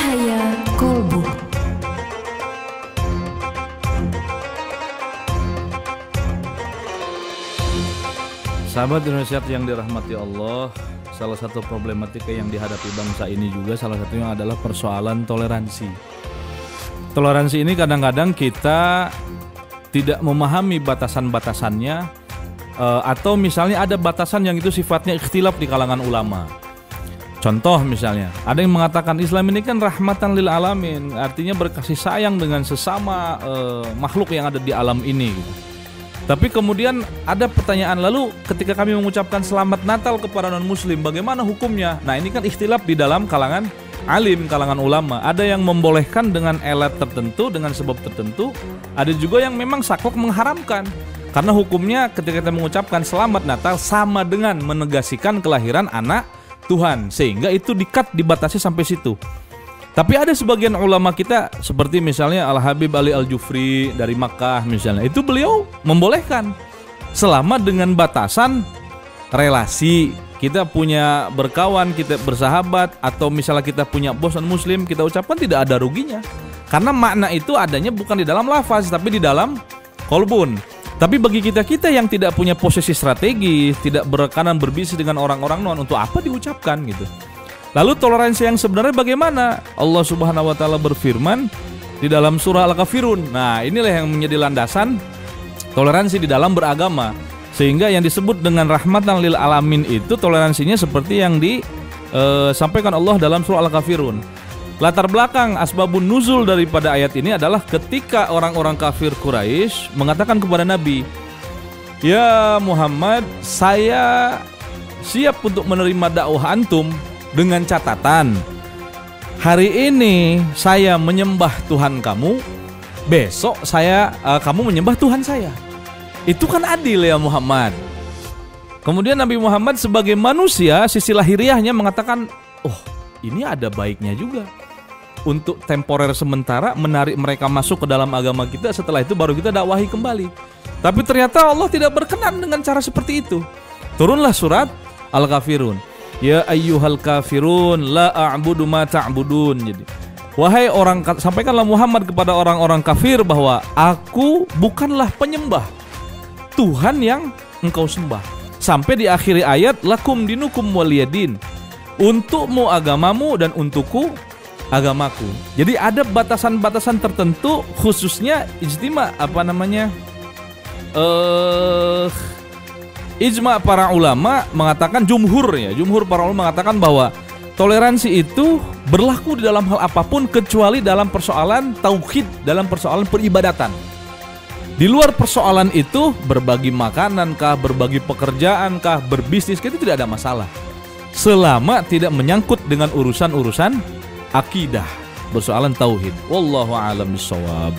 Cahaya Kolbu. Sahabat Indonesia yang dirahmati Allah, salah satu problematika yang dihadapi bangsa ini juga salah satunya adalah persoalan toleransi. Toleransi ini kadang-kadang kita tidak memahami batasan-batasannya, atau misalnya ada batasan yang itu sifatnya ikhtilaf di kalangan ulama. Contoh misalnya, ada yang mengatakan Islam ini kan rahmatan lil alamin, artinya berkasih sayang dengan sesama makhluk yang ada di alam ini gitu. Tapi kemudian ada pertanyaan, lalu ketika kami mengucapkan selamat Natal kepada non-muslim, bagaimana hukumnya? Nah, ini kan ikhtilaf di dalam kalangan alim, kalangan ulama. Ada yang membolehkan dengan elat tertentu, dengan sebab tertentu. Ada juga yang memang saklek mengharamkan. Karena hukumnya ketika kita mengucapkan selamat Natal sama dengan menegasikan kelahiran anak Tuhan, sehingga itu dibatasi sampai situ. Tapi ada sebagian ulama kita seperti misalnya Al-Habib Ali Al-Jufri dari Makkah misalnya, itu beliau membolehkan selama dengan batasan relasi. Kita punya berkawan, kita bersahabat, atau misalnya kita punya bos non-muslim, kita ucapkan tidak ada ruginya. Karena makna itu adanya bukan di dalam lafaz tapi di dalam kolbun. Tapi bagi kita yang tidak punya posisi strategi, tidak berkanan berbisnis dengan orang-orang non, untuk apa diucapkan gitu. Lalu toleransi yang sebenarnya bagaimana? Allah Subhanahu wa taala berfirman di dalam surah Al-Kafirun. Nah, inilah yang menjadi landasan toleransi di dalam beragama. Sehingga yang disebut dengan rahmatan lil alamin itu toleransinya seperti yang disampaikan Allah dalam surah Al-Kafirun. Latar belakang asbabun nuzul daripada ayat ini adalah ketika orang-orang kafir Quraisy mengatakan kepada Nabi, "Ya Muhammad, saya siap untuk menerima dakwah antum dengan catatan hari ini saya menyembah Tuhan kamu, besok kamu menyembah Tuhan saya." Itu kan adil ya Muhammad. Kemudian Nabi Muhammad sebagai manusia sisi lahiriahnya mengatakan, oh ini ada baiknya juga untuk temporer sementara menarik mereka masuk ke dalam agama kita, setelah itu baru kita dakwahi kembali. Tapi ternyata Allah tidak berkenan dengan cara seperti itu. Turunlah surat Al-Kafirun. Ya ayyuhal kafirun la a'budu ma ta'budun. Jadi, wahai orang, sampaikanlah Muhammad kepada orang-orang kafir bahwa aku bukanlah penyembah Tuhan yang engkau sembah. Sampai di akhir ayat, lakum dinukum waliyadin. Untukmu agamamu dan untukku agamaku. Jadi ada batasan-batasan tertentu, khususnya ijtima ijma para ulama mengatakan, jumhur para ulama mengatakan bahwa toleransi itu berlaku di dalam hal apapun kecuali dalam persoalan tauhid, dalam persoalan peribadatan. Di luar persoalan itu, berbagi makanan kah, berbagi pekerjaan kah, berbisnis itu tidak ada masalah. Selama tidak menyangkut dengan urusan-urusan akidah, persoalan tauhid. Wallahu a'lam bishawab.